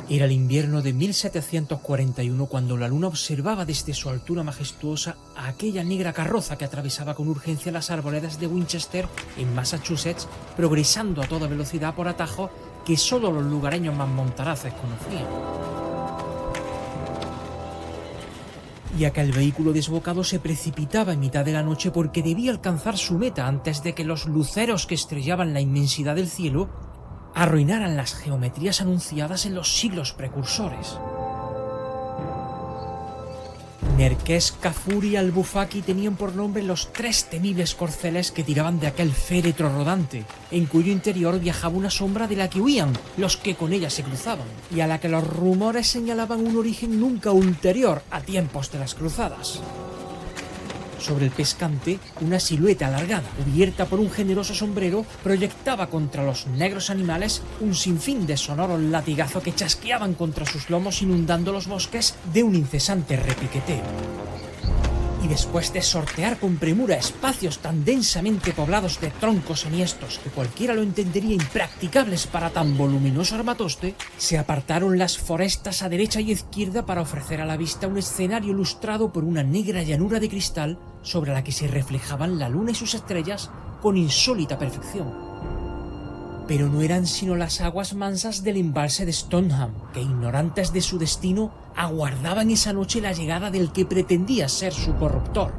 Era el invierno de 1741 cuando la luna observaba desde su altura majestuosa a aquella negra carroza que atravesaba con urgencia las arboledas de Winchester en Massachusetts, progresando a toda velocidad por atajos que solo los lugareños más montaraces conocían. Y aquel vehículo desbocado se precipitaba en mitad de la noche porque debía alcanzar su meta antes de que los luceros que estrellaban la inmensidad del cielo arruinaran las geometrías anunciadas en los siglos precursores. Nerkés, Kafur y Al-Bufaki tenían por nombre los 3 temibles corceles que tiraban de aquel féretro rodante, en cuyo interior viajaba una sombra de la que huían los que con ella se cruzaban, y a la que los rumores señalaban un origen nunca ulterior a tiempos de las cruzadas. Sobre el pescante, una silueta alargada, cubierta por un generoso sombrero, proyectaba contra los negros animales un sinfín de sonoros latigazos que chasqueaban contra sus lomos, inundando los bosques de un incesante repiqueteo. Y después de sortear con premura espacios tan densamente poblados de troncos enhiestos que cualquiera lo entendería impracticables para tan voluminoso armatoste, se apartaron las forestas a derecha y izquierda para ofrecer a la vista un escenario ilustrado por una negra llanura de cristal sobre la que se reflejaban la luna y sus estrellas con insólita perfección. Pero no eran sino las aguas mansas del embalse de Stoneham, que, ignorantes de su destino, aguardaban esa noche la llegada del que pretendía ser su corruptor.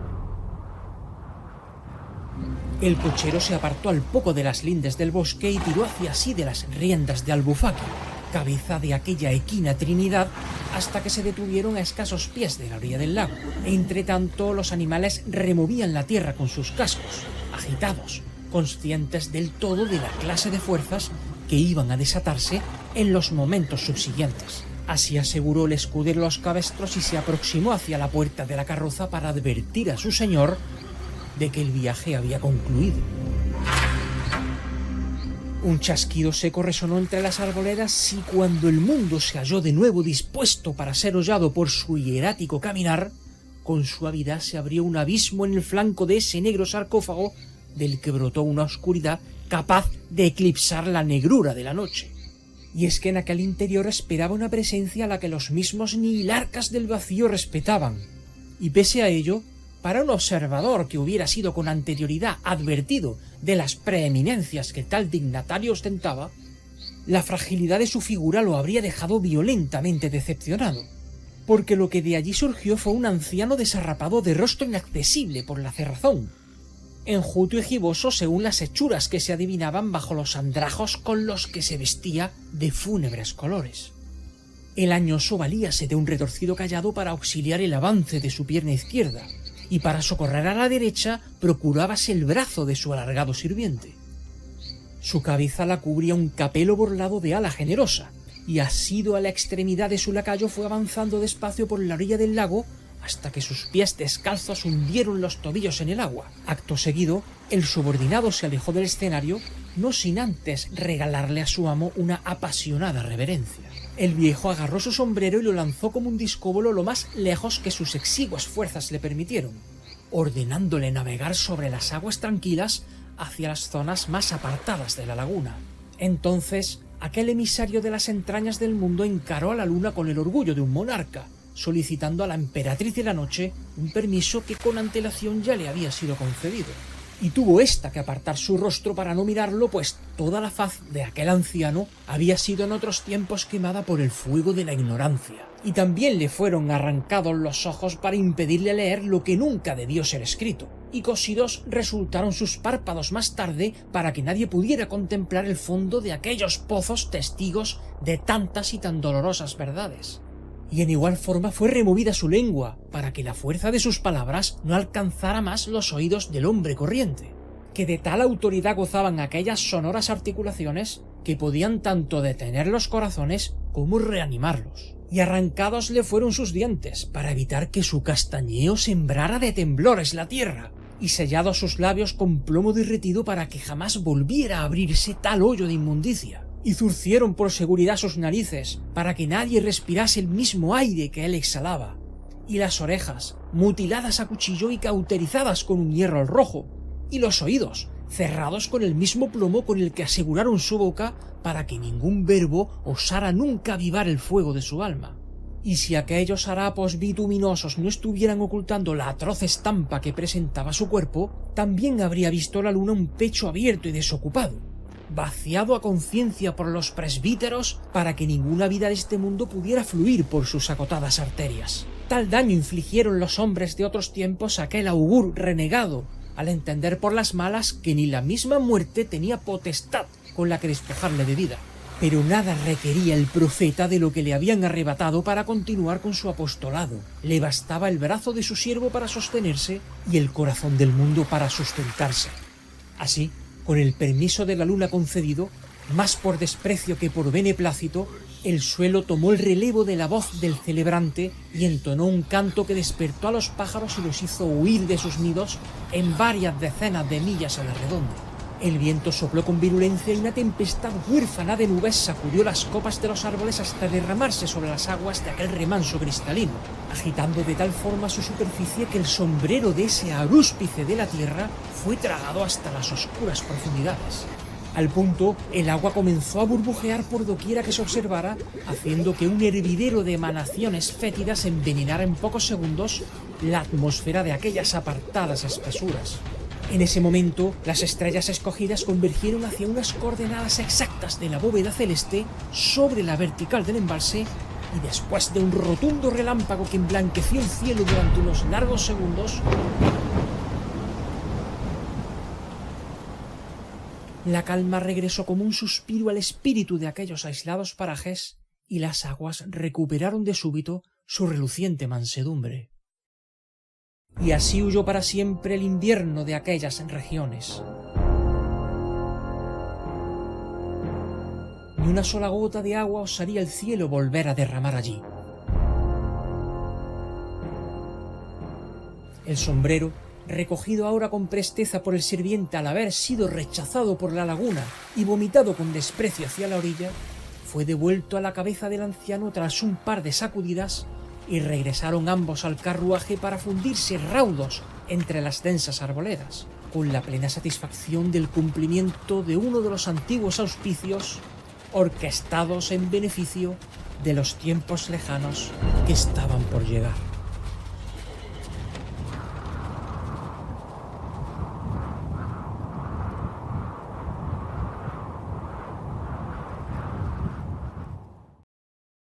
El cochero se apartó al poco de las lindes del bosque y tiró hacia sí de las riendas de Al-Bufaki, cabeza de aquella equina trinidad, hasta que se detuvieron a escasos pies de la orilla del lago. Entre tanto, los animales removían la tierra con sus cascos, agitados, conscientes del todo de la clase de fuerzas que iban a desatarse en los momentos subsiguientes. Así aseguró el escudero los cabestros y se aproximó hacia la puerta de la carroza para advertir a su señor de que el viaje había concluido. Un chasquido seco resonó entre las arboledas y cuando el mundo se halló de nuevo dispuesto para ser hollado por su hierático caminar, con suavidad se abrió un abismo en el flanco de ese negro sarcófago del que brotó una oscuridad capaz de eclipsar la negrura de la noche. Y es que en aquel interior esperaba una presencia a la que los mismos nihilarcas del vacío respetaban, y pese a ello, para un observador que hubiera sido con anterioridad advertido de las preeminencias que tal dignatario ostentaba, la fragilidad de su figura lo habría dejado violentamente decepcionado, porque lo que de allí surgió fue un anciano desarrapado de rostro inaccesible por la cerrazón, enjuto y giboso según las hechuras que se adivinaban bajo los andrajos con los que se vestía de fúnebres colores. El añoso valíase de un retorcido cayado para auxiliar el avance de su pierna izquierda, y para socorrer a la derecha procurábase el brazo de su alargado sirviente. Su cabeza la cubría un capelo borlado de ala generosa, y asido a la extremidad de su lacayo fue avanzando despacio por la orilla del lago hasta que sus pies descalzos hundieron los tobillos en el agua. Acto seguido, el subordinado se alejó del escenario, no sin antes regalarle a su amo una apasionada reverencia. El viejo agarró su sombrero y lo lanzó como un discóbolo lo más lejos que sus exiguas fuerzas le permitieron, ordenándole navegar sobre las aguas tranquilas hacia las zonas más apartadas de la laguna. Entonces, aquel emisario de las entrañas del mundo encaró a la luna con el orgullo de un monarca, solicitando a la emperatriz de la noche un permiso que con antelación ya le había sido concedido. Y tuvo ésta que apartar su rostro para no mirarlo, pues toda la faz de aquel anciano había sido en otros tiempos quemada por el fuego de la ignorancia, y también le fueron arrancados los ojos para impedirle leer lo que nunca debió ser escrito, y cosidos resultaron sus párpados más tarde para que nadie pudiera contemplar el fondo de aquellos pozos testigos de tantas y tan dolorosas verdades. Y en igual forma fue removida su lengua, para que la fuerza de sus palabras no alcanzara más los oídos del hombre corriente, que de tal autoridad gozaban aquellas sonoras articulaciones que podían tanto detener los corazones como reanimarlos. Y arrancados le fueron sus dientes, para evitar que su castañeo sembrara de temblores la tierra, y sellados sus labios con plomo derretido para que jamás volviera a abrirse tal hoyo de inmundicia. Y zurcieron por seguridad sus narices, para que nadie respirase el mismo aire que él exhalaba, y las orejas, mutiladas a cuchillo y cauterizadas con un hierro al rojo, y los oídos, cerrados con el mismo plomo con el que aseguraron su boca para que ningún verbo osara nunca avivar el fuego de su alma. Y si aquellos harapos bituminosos no estuvieran ocultando la atroz estampa que presentaba su cuerpo, también habría visto la luna un pecho abierto y desocupado, vaciado a conciencia por los presbíteros para que ninguna vida de este mundo pudiera fluir por sus agotadas arterias. Tal daño infligieron los hombres de otros tiempos a aquel augur renegado, al entender por las malas que ni la misma muerte tenía potestad con la que despojarle de vida. Pero nada requería el profeta de lo que le habían arrebatado para continuar con su apostolado. Le bastaba el brazo de su siervo para sostenerse y el corazón del mundo para sustentarse. Así, con el permiso de la luna concedido, más por desprecio que por beneplácito, el suelo tomó el relevo de la voz del celebrante y entonó un canto que despertó a los pájaros y los hizo huir de sus nidos en varias decenas de millas a la redonda. El viento sopló con virulencia y una tempestad huérfana de nubes sacudió las copas de los árboles hasta derramarse sobre las aguas de aquel remanso cristalino, agitando de tal forma su superficie que el sombrero de ese arúspice de la tierra fue tragado hasta las oscuras profundidades. Al punto, el agua comenzó a burbujear por doquiera que se observara, haciendo que un hervidero de emanaciones fétidas envenenara en pocos segundos la atmósfera de aquellas apartadas espesuras. En ese momento, las estrellas escogidas convergieron hacia unas coordenadas exactas de la bóveda celeste sobre la vertical del embalse y después de un rotundo relámpago que emblanqueció el cielo durante unos largos segundos, la calma regresó como un suspiro al espíritu de aquellos aislados parajes y las aguas recuperaron de súbito su reluciente mansedumbre. Y así huyó para siempre el invierno de aquellas regiones. Ni una sola gota de agua osaría el cielo volver a derramar allí. El sombrero, recogido ahora con presteza por el sirviente al haber sido rechazado por la laguna y vomitado con desprecio hacia la orilla, fue devuelto a la cabeza del anciano tras un par de sacudidas y regresaron ambos al carruaje para fundirse raudos entre las densas arboledas, con la plena satisfacción del cumplimiento de uno de los antiguos auspicios orquestados en beneficio de los tiempos lejanos que estaban por llegar.